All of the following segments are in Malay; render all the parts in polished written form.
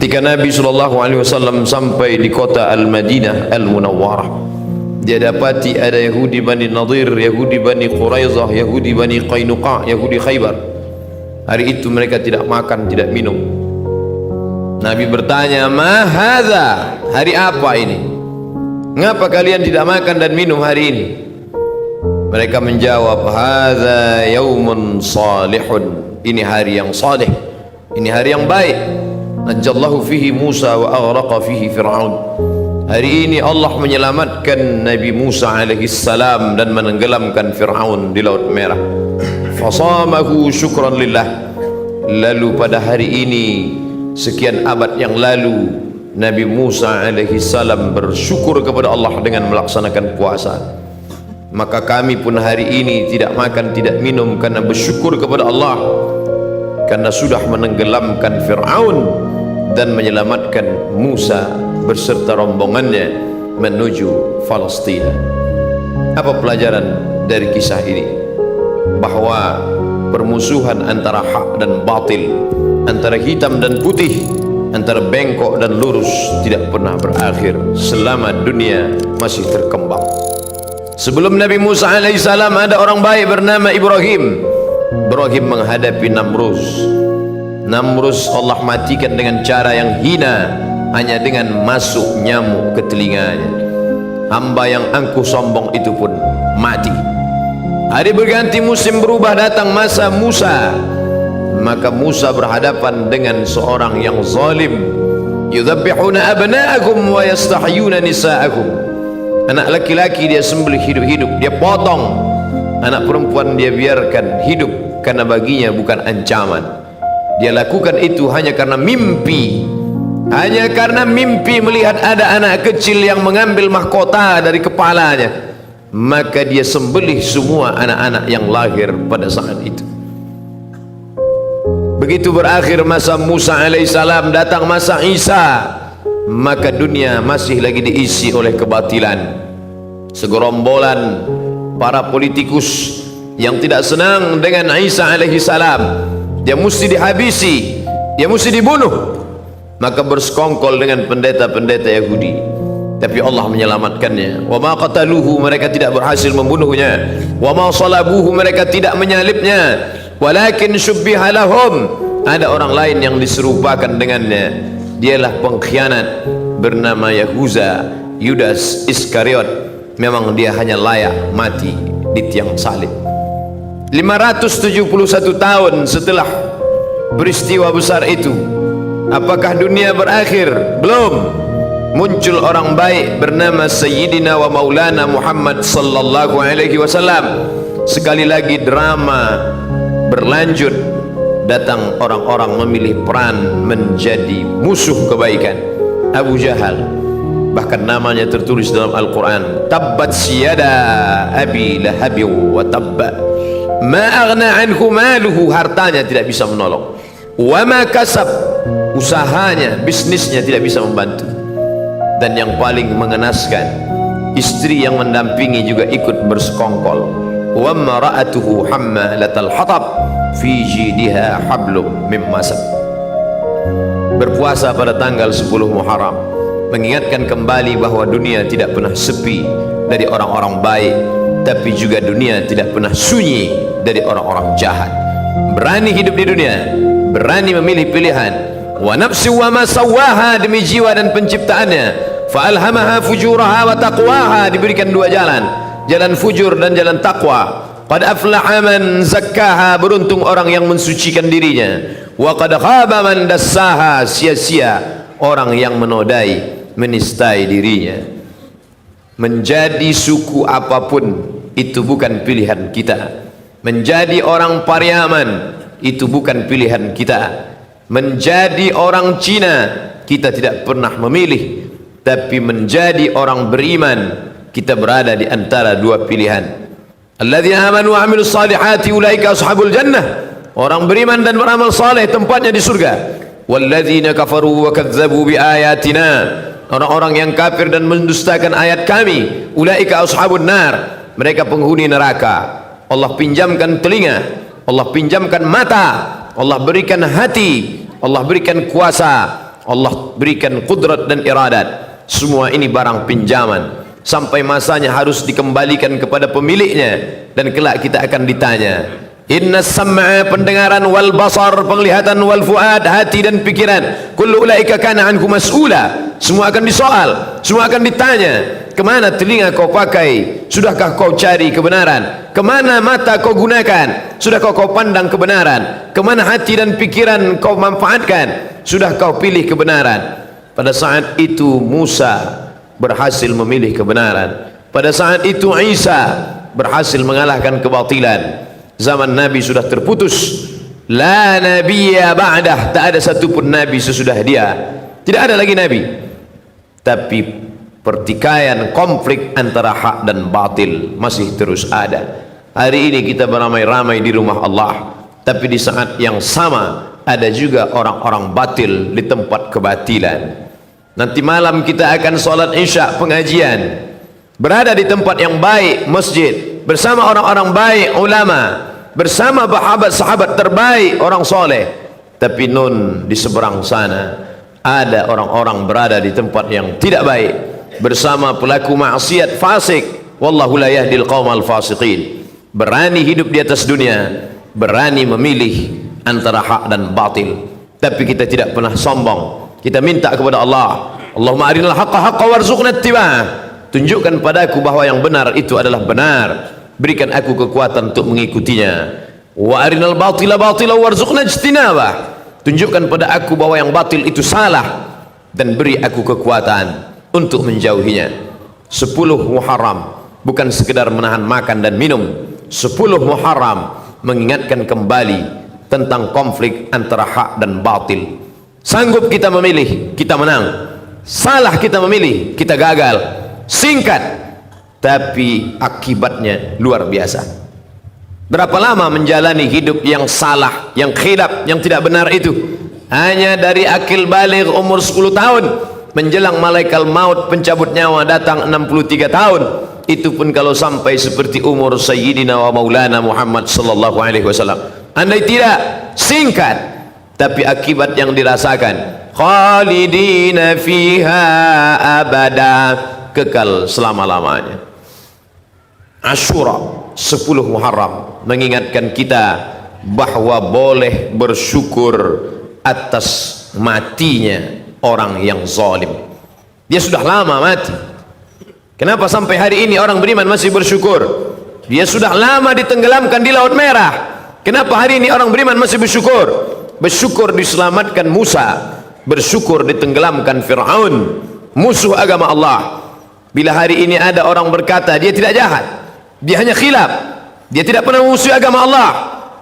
Ketika Nabi SAW sampai di kota Al-Madinah Al-Munawwarah, dia dapati ada Yahudi Bani Nadir, Yahudi Bani Quraizah, Yahudi Bani Qainuqa, Yahudi Khaybar. Hari itu mereka tidak makan, tidak minum. Nabi bertanya, "Ma hadza? Hari apa ini? Ngapa kalian tidak makan dan minum hari ini?" Mereka menjawab, "Hadza yaumun salihun." Ini hari yang saleh, ini hari yang baik. Najallahu fihi Musa wa aghraqa fihi Fir'aun. Hari ini Allah menyelamatkan Nabi Musa alaihi salam dan menenggelamkan Fir'aun di Laut Merah. Fasamahu syukran lillah. Lalu pada hari ini, sekian abad yang lalu, Nabi Musa alaihi salam bersyukur kepada Allah dengan melaksanakan puasa. Maka kami pun hari ini tidak makan, tidak minum karena bersyukur kepada Allah, karena sudah menenggelamkan Fir'aun dan menyelamatkan Musa berserta rombongannya menuju Palestina. Apa pelajaran dari kisah ini? Bahwa permusuhan antara hak dan batil, antara hitam dan putih, antara bengkok dan lurus tidak pernah berakhir selama dunia masih terkembang. Sebelum Nabi Musa alaihissalam ada orang baik bernama Ibrahim. Ibrahim menghadapi Namrus. Namrus Allah matikan dengan cara yang hina, hanya dengan masuk nyamuk ke telinganya. Hamba yang angkuh sombong itu pun mati. Hari berganti, musim berubah, datang masa Musa. Maka Musa berhadapan dengan seorang yang zalim. Yudhabbihuna abna'akum wa yastahyuna nisa'akum. Anak laki-laki dia sembelih hidup-hidup, dia potong. Anak perempuan dia biarkan hidup, karena baginya bukan ancaman. Dia lakukan itu hanya karena mimpi. Hanya karena mimpi melihat ada anak kecil yang mengambil mahkota dari kepalanya. Maka dia sembelih semua anak-anak yang lahir pada saat itu. Begitu berakhir masa Musa alaihissalam, datang masa Isa. Maka dunia masih lagi diisi oleh kebatilan. Segerombolan para politikus yang tidak senang dengan Isa alaihissalam, dia mesti dihabisi, dia mesti dibunuh. Maka bersekongkol dengan pendeta-pendeta Yahudi. Tapi Allah menyelamatkannya. Wa ma qataluhu, mereka tidak berhasil membunuhnya. Wa ma salabuhu, mereka tidak menyalibnya. Walakin syubbiha lahum, ada orang lain yang diserupakan dengannya. Dialah pengkhianat bernama Yahuza, Yudas Iskariot. Memang dia hanya layak mati di tiang salib. 571 tahun setelah peristiwa besar itu, apakah dunia berakhir? Belum. Muncul orang baik bernama Sayyidina wa Maulana Muhammad sallallahu alaihi wasallam. Sekali lagi drama berlanjut. Datang orang-orang memilih peran menjadi musuh kebaikan. Abu Jahal, bahkan namanya tertulis dalam Al-Quran, tabbat siyada abi lahabi wa tabba ma aghna anhu maluhu, hartanya tidak bisa menolong, wa ma kasab, usahanya, bisnisnya tidak bisa membantu. Dan yang paling mengenaskan, istri yang mendampingi juga ikut bersekongkol. Wa mara'atuhu hammalatal hatab fi jidiha hablum mim masad. Berpuasa pada tanggal 10 Muharram mengingatkan kembali bahwa dunia tidak pernah sepi dari orang-orang baik, tapi juga dunia tidak pernah sunyi dari orang-orang jahat. Berani hidup di dunia, berani memilih pilihan. Wa nafsi wa ma sawaha, demi jiwa dan penciptaannya. Fa alhamaha fujuraha wa taqwaha, diberikan dua jalan, jalan fujur dan jalan takwa. Qad aflaha man zakkaha, beruntung orang yang mensucikan dirinya. Wa qad khaba man dassaha, sia-sia orang yang menodai, menistai dirinya. Menjadi suku apapun itu bukan pilihan kita. Menjadi orang Pariaman itu bukan pilihan kita. Menjadi orang Cina kita tidak pernah memilih. Tapi menjadi orang beriman, kita berada di antara dua pilihan. Alladzina amanu wa amilus salihati ulaika ashabul jannah. Orang beriman dan beramal saleh tempatnya di surga. Walladzina kafaru wa kadzdzabu biayatina, orang-orang yang kafir dan mendustakan ayat kami, ulaika ashabun nar, mereka penghuni neraka. Allah pinjamkan telinga, Allah pinjamkan mata, Allah berikan hati, Allah berikan kuasa, Allah berikan kudrat dan iradat. Semua ini barang pinjaman, sampai masanya harus dikembalikan kepada pemiliknya, dan kelak kita akan ditanya. Inna sam'a, pendengaran, wal basar, penglihatan, wal fuad, hati dan pikiran, kullu ulaika kana anhu mas'ula, semua akan disoal, semua akan ditanya. Kemana telinga kau pakai? Sudahkah kau cari kebenaran? Kemana mata kau gunakan? Sudahkah kau pandang kebenaran? Kemana hati dan pikiran kau manfaatkan? Sudah kau pilih kebenaran? Pada saat itu Musa berhasil memilih kebenaran. Pada saat itu Isa berhasil mengalahkan kebatilan. Zaman Nabi sudah terputus. La nabiyya ba'dah, tak ada satupun Nabi sesudah dia. Tidak ada lagi Nabi. Tapi pertikaian, konflik antara hak dan batil masih terus ada. Hari ini kita beramai-ramai di rumah Allah, tapi di saat yang sama ada juga orang-orang batil di tempat kebatilan. Nanti malam kita akan sholat isya pengajian, berada di tempat yang baik, masjid, bersama orang-orang baik, ulama, bersama sahabat-sahabat terbaik, orang soleh. Tapi nun di seberang sana ada orang-orang berada di tempat yang tidak baik, bersama pelaku maksiat fasik. Wallahu la yahdil qaumal fasiqin. Berani hidup di atas dunia, berani memilih antara hak dan batil, tapi kita tidak pernah sombong. Kita minta kepada Allah, Allahumma arinal haqqa haqqa warzuqna ittiba'ah. Tunjukkan padaku bahwa yang benar itu adalah benar, berikan aku kekuatan untuk mengikutinya. Wa arinal batila batila warzuqna ijtinabah. Tunjukkan pada aku bahwa yang batil itu salah, dan beri aku kekuatan untuk menjauhinya. 10 Muharram bukan sekedar menahan makan dan minum. 10 Muharram mengingatkan kembali tentang konflik antara hak dan batil. Sanggup kita memilih, kita menang. Salah kita memilih, kita gagal. Singkat, tapi akibatnya luar biasa. Berapa lama menjalani hidup yang salah, yang khilaf, yang tidak benar itu? Hanya dari akil baligh umur 10 tahun menjelang malaikat maut pencabut nyawa datang 63 tahun. Itu pun kalau sampai seperti umur Sayyidina wa Maulana Muhammad sallallahu alaihi wasallam. Andai tidak, singkat, tapi akibat yang dirasakan khalidina fiha abada, kekal selama-lamanya. Asyura 10 Muharram mengingatkan kita bahwa boleh bersyukur atas matinya orang yang zalim. Dia sudah lama mati. Kenapa sampai hari ini orang beriman masih bersyukur? Dia sudah lama ditenggelamkan di Laut Merah. Kenapa hari ini orang beriman masih bersyukur? Bersyukur diselamatkan Musa, bersyukur ditenggelamkan Fir'aun, musuh agama Allah. Bila hari ini ada orang berkata dia tidak jahat, dia hanya khilaf, dia tidak pernah memusuhi agama Allah,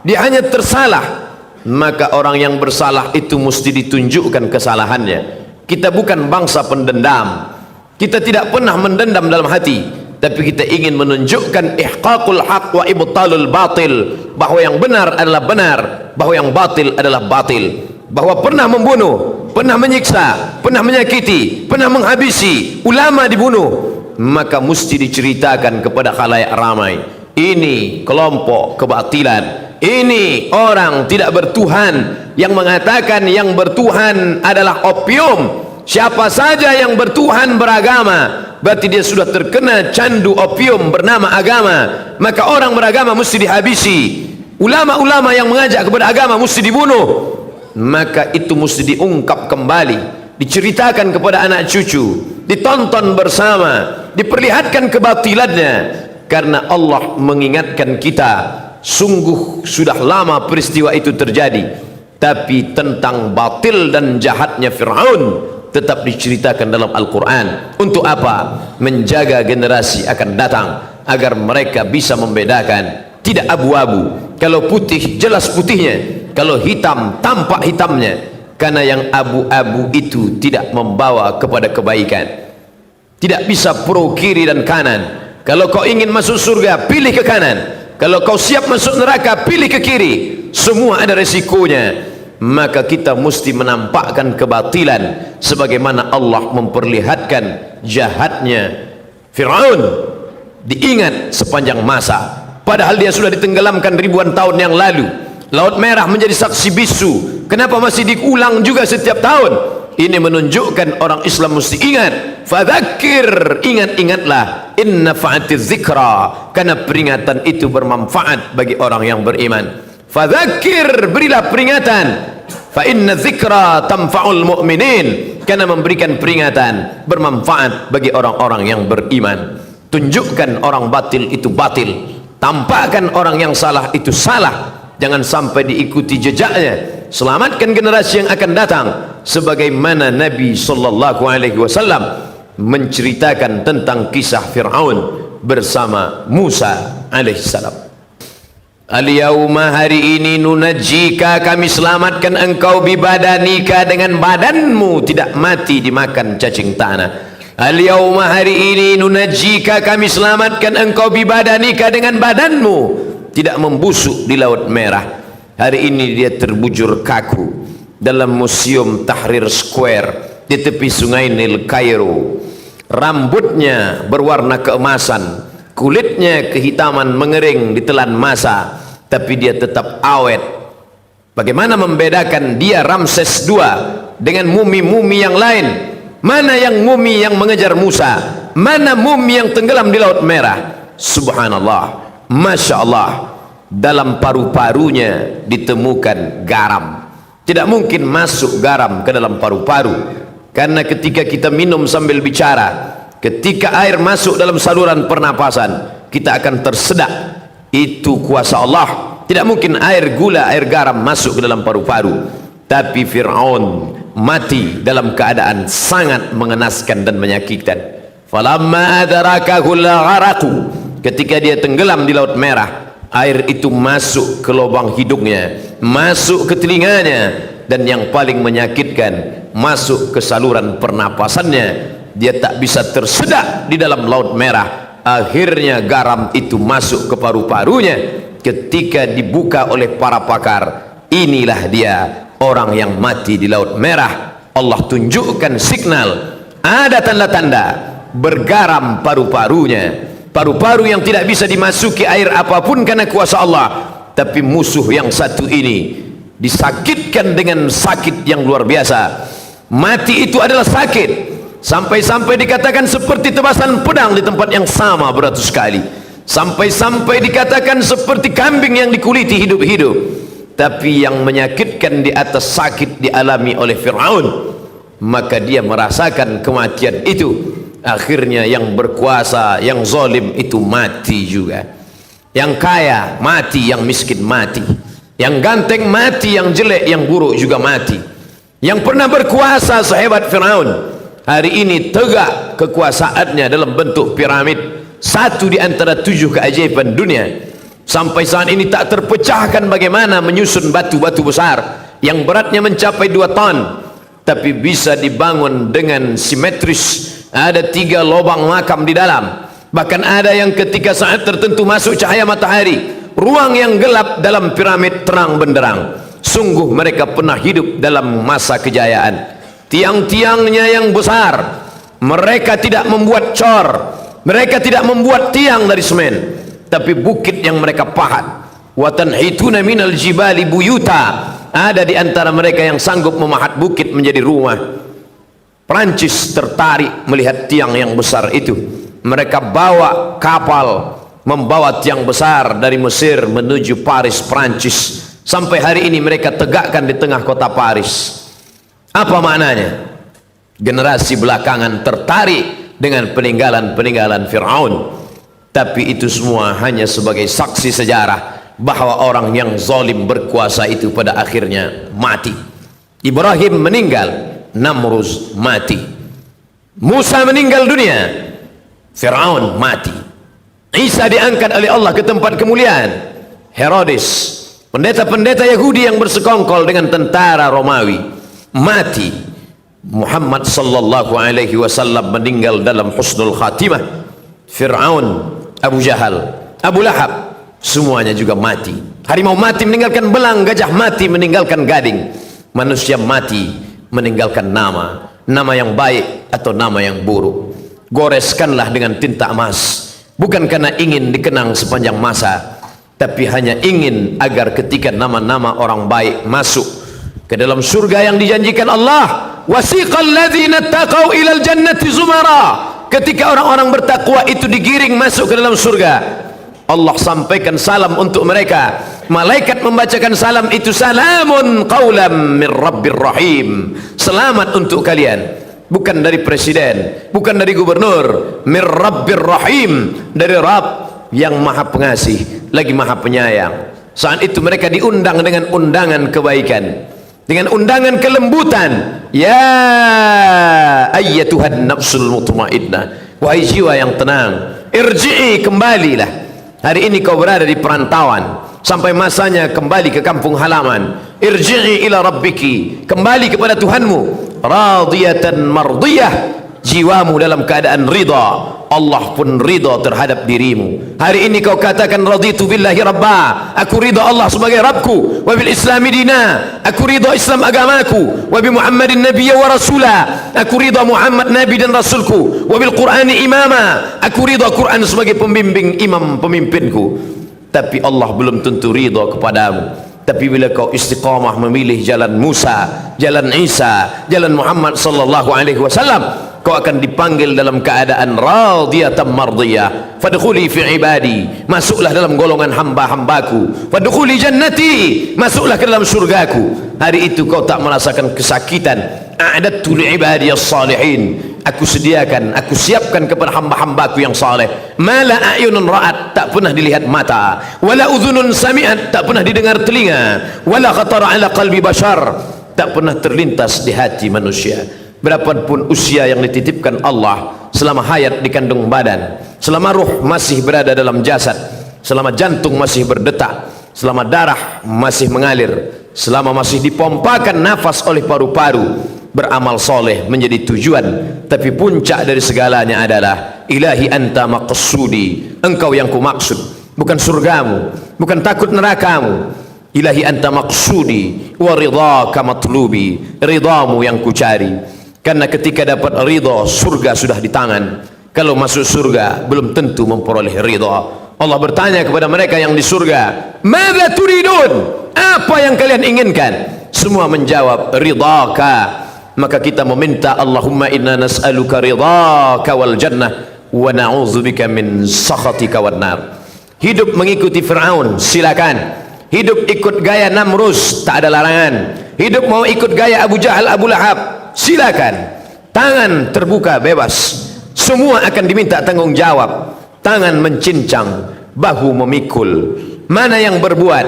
dia hanya tersalah, maka orang yang bersalah itu mesti ditunjukkan kesalahannya. Kita bukan bangsa pendendam, kita tidak pernah mendendam dalam hati, tapi kita ingin menunjukkan ihqaqul haq wa ibtalul batil, bahwa yang benar adalah benar, bahwa yang batil adalah batil, bahwa pernah membunuh, pernah menyiksa, pernah menyakiti, pernah menghabisi, ulama dibunuh, maka mesti diceritakan kepada khalayak ramai. Ini kelompok kebatilan, ini orang tidak bertuhan yang mengatakan yang bertuhan adalah opium. Siapa saja yang bertuhan beragama, berarti dia sudah terkena candu opium bernama agama. Maka orang beragama mesti dihabisi, ulama-ulama yang mengajak kepada agama mesti dibunuh. Maka itu mesti diungkap kembali, diceritakan kepada anak cucu, ditonton bersama, diperlihatkan kebatilannya. Karena Allah mengingatkan kita, sungguh sudah lama peristiwa itu terjadi, tapi tentang batil dan jahatnya Fir'aun tetap diceritakan dalam Al-Quran. Untuk apa? Menjaga generasi akan datang, agar mereka bisa membedakan. Tidak abu-abu, kalau putih jelas putihnya, kalau hitam tampak hitamnya. Karena yang abu-abu itu tidak membawa kepada kebaikan. Tidak bisa pro kiri dan kanan. Kalau kau ingin masuk surga, pilih ke kanan. Kalau kau siap masuk neraka, pilih ke kiri. Semua ada resikonya. Maka kita mesti menampakkan kebatilan sebagaimana Allah memperlihatkan jahatnya Fir'aun, diingat sepanjang masa, padahal dia sudah ditenggelamkan ribuan tahun yang lalu. Laut Merah menjadi saksi bisu. Kenapa masih diulang juga setiap tahun? Ini menunjukkan orang Islam mesti ingat. Fadzakir, ingat-ingatlah. Inna fa'atiz zikra, karena peringatan itu bermanfaat bagi orang yang beriman. Fadzakir, berilah peringatan. Fa inna zikra tanfa'ul mu'minin, karena memberikan peringatan bermanfaat bagi orang-orang yang beriman. Tunjukkan orang batil itu batil, tampakkan orang yang salah itu salah. Jangan sampai diikuti jejaknya. Selamatkan generasi yang akan datang, sebagaimana Nabi sallallahu alaihi wasallam menceritakan tentang kisah Fir'aun bersama Musa alaihissalam. Al-yawma, hari ini, nunajjika, kami selamatkan engkau bibadanika, dengan badanmu tidak mati dimakan cacing tanah. Al-yawma, hari ini, nunajjika, kami selamatkan engkau bibadanika, dengan badanmu tidak membusuk di Laut Merah. Hari ini dia terbujur kaku dalam Museum Tahrir Square di tepi sungai Nil, Kairo. Rambutnya berwarna keemasan, kulitnya kehitaman mengering ditelan masa, tapi dia tetap awet. Bagaimana membedakan dia Ramses II dengan mumi-mumi yang lain? Mana yang mumi yang mengejar Musa? Mana mumi yang tenggelam di Laut Merah? Subhanallah, Masya Allah. Dalam paru-parunya ditemukan garam. Tidak mungkin masuk garam ke dalam paru-paru, karena ketika kita minum sambil bicara, ketika air masuk dalam saluran pernapasan, kita akan tersedak. Itu kuasa Allah. Tidak mungkin air gula, air garam masuk ke dalam paru-paru. Tapi Fir'aun mati dalam keadaan sangat mengenaskan dan menyakitkan. Falamma adrakahul gharaqu, ketika dia tenggelam di Laut Merah, air itu masuk ke lubang hidungnya, masuk ke telinganya, dan yang paling menyakitkan, masuk ke saluran pernapasannya. Dia tak bisa tersedak di dalam Laut Merah. Akhirnya garam itu masuk ke paru-parunya. Ketika dibuka oleh para pakar, inilah dia orang yang mati di Laut Merah. Allah tunjukkan signal, ada tanda-tanda bergaram paru-parunya. Paru-paru yang tidak bisa dimasuki air apapun karena kuasa Allah. Tapi musuh yang satu ini disakitkan dengan sakit yang luar biasa. Mati itu adalah sakit, sampai-sampai dikatakan seperti tebasan pedang di tempat yang sama beratus kali. Sampai-sampai dikatakan seperti kambing yang dikuliti hidup-hidup. Tapi yang menyakitkan di atas sakit dialami oleh Fir'aun, maka dia merasakan kematian itu. Akhirnya yang berkuasa, yang zalim itu mati juga. Yang kaya mati, yang miskin mati. Yang ganteng mati, yang jelek, yang buruk juga mati. Yang pernah berkuasa sehebat Fir'aun, hari ini tegak kekuasaannya dalam bentuk piramid, satu di antara 7 keajaiban dunia. Sampai saat ini tak terpecahkan bagaimana menyusun batu-batu besar yang beratnya mencapai 2 ton, tapi bisa dibangun dengan simetris. Ada 3 lubang makam di dalam. Bahkan ada yang ketika saat tertentu masuk cahaya matahari, ruang yang gelap dalam piramid terang benderang. Sungguh mereka pernah hidup dalam masa kejayaan. Tiang-tiangnya yang besar, mereka tidak membuat cor, mereka tidak membuat tiang dari semen, tapi bukit yang mereka pahat. Wa tanhituna minal jibali buyuta, ada di antara mereka yang sanggup memahat bukit menjadi rumah. Prancis tertarik melihat tiang yang besar itu. Mereka bawa kapal membawa tiang besar dari Mesir menuju Paris, Prancis. Sampai hari ini mereka tegakkan di tengah kota Paris. Apa maknanya? Generasi belakangan tertarik dengan peninggalan-peninggalan Fir'aun. Tapi itu semua hanya sebagai saksi sejarah bahwa orang yang zalim berkuasa itu pada akhirnya mati. Ibrahim meninggal, Namrus mati. Musa meninggal dunia, Fir'aun mati. Isa diangkat oleh Allah ke tempat kemuliaan. Herodes, pendeta-pendeta Yahudi yang bersekongkol dengan tentara Romawi, mati. Muhammad sallallahu alaihi wasallam meninggal dalam husnul khatimah. Fir'aun, Abu Jahal, Abu Lahab, semuanya juga mati. Harimau mati meninggalkan belang, gajah mati meninggalkan gading, manusia mati meninggalkan nama, nama yang baik atau nama yang buruk. Goreskanlah dengan tinta emas, bukan karena ingin dikenang sepanjang masa, tapi hanya ingin agar ketika nama-nama orang baik masuk ke dalam surga yang dijanjikan Allah, wasiqal ladzina taqau ilal jannati zumara, ketika orang-orang bertakwa itu digiring masuk ke dalam surga, Allah sampaikan salam untuk mereka. Malaikat membacakan salam itu, salamun qaulam mir rabbir rahim, selamat untuk kalian, bukan dari presiden, bukan dari gubernur, mir rabbir rahim, dari Rabb yang maha pengasih lagi maha penyayang. Saat itu mereka diundang dengan undangan kebaikan, dengan undangan kelembutan. Ya ayyatuhan nafsul mutmainnah, wahai jiwa yang tenang, irji'i, kembalilah. Hari ini kau berada di perantauan, sampai masanya kembali ke kampung halaman. Irji'i ila rabbiki, kembali kepada Tuhanmu. Radiyatan mardiyah, jiwamu dalam keadaan ridha, Allah pun ridha terhadap dirimu. Hari ini kau katakan raditu billahi rabba, aku ridha Allah sebagai Rabbku, wa bil islami dina, aku ridha Islam agamaku, wa bi Muhammadin nabiyya wa rasula, aku ridha Muhammad nabi dan rasulku, wa bil Qur'ani imama, aku ridha Quran sebagai pembimbing imam pemimpinku. Tapi Allah belum tentu ridha kepadamu. Tapi bila kau istiqamah memilih jalan Musa, jalan Isa, jalan Muhammad sallallahu alaihi wasallam, kau akan dipanggil dalam keadaan radiyatan mardiyah. Fadkhuli fi ibadi, masuklah dalam golongan hamba-hambaku. Fadkhuli jannati, masuklah ke dalam surgaku. Hari itu kau tak merasakan kesakitan. A'adatu li ibadiyas salihin, aku sediakan, aku siapkan kepada hamba-hambaku yang saleh. Mala a'yunun ra'at, tak pernah dilihat mata, wala udhunun sami'at, tak pernah didengar telinga, wala khatara ala qalbi bashar, tak pernah terlintas di hati manusia. Berapapun usia yang dititipkan Allah, selama hayat di kandung badan, selama ruh masih berada dalam jasad, selama jantung masih berdetak, selama darah masih mengalir, selama masih dipompakan nafas oleh paru-paru, beramal soleh menjadi tujuan. Tapi puncak dari segalanya adalah ilahi anta maqsudi, engkau yang kumaksud, bukan surgamu, bukan takut nerakamu. Ilahi anta maqsudi wa ridhaka matlubi, ridhamu yang kucari. Karena ketika dapat ridha, surga sudah di tangan. Kalau masuk surga belum tentu memperoleh ridha. Allah bertanya kepada mereka yang di surga, madza turidun, apa yang kalian inginkan? Semua menjawab ridhaka. Maka kita meminta, Allahumma inna nas'aluka ridhaka wal jannah wa na'udzubika min sakhatika wan nar. Hidup mengikuti Fir'aun silakan, hidup ikut gaya Namrus tak ada larangan, hidup mau ikut gaya Abu Jahal, Abu Lahab silakan. Tangan terbuka bebas, semua akan diminta tanggung jawab. Tangan mencincang, bahu memikul. Mana yang berbuat,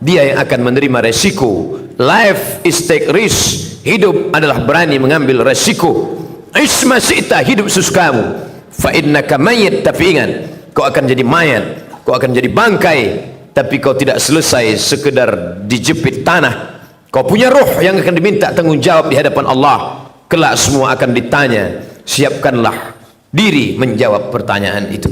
dia yang akan menerima resiko. Life is take risk, hidup adalah berani mengambil resiko. Isma syi'ta, hidup sesukamu. Fa innaka mayyit, tapi ingat, kau akan jadi mayat, kau akan jadi bangkai. Tapi kau tidak selesai sekedar dijepit tanah. Kau punya roh yang akan diminta tanggung jawab di hadapan Allah. Kelak semua akan ditanya. Siapkanlah diri menjawab pertanyaan itu.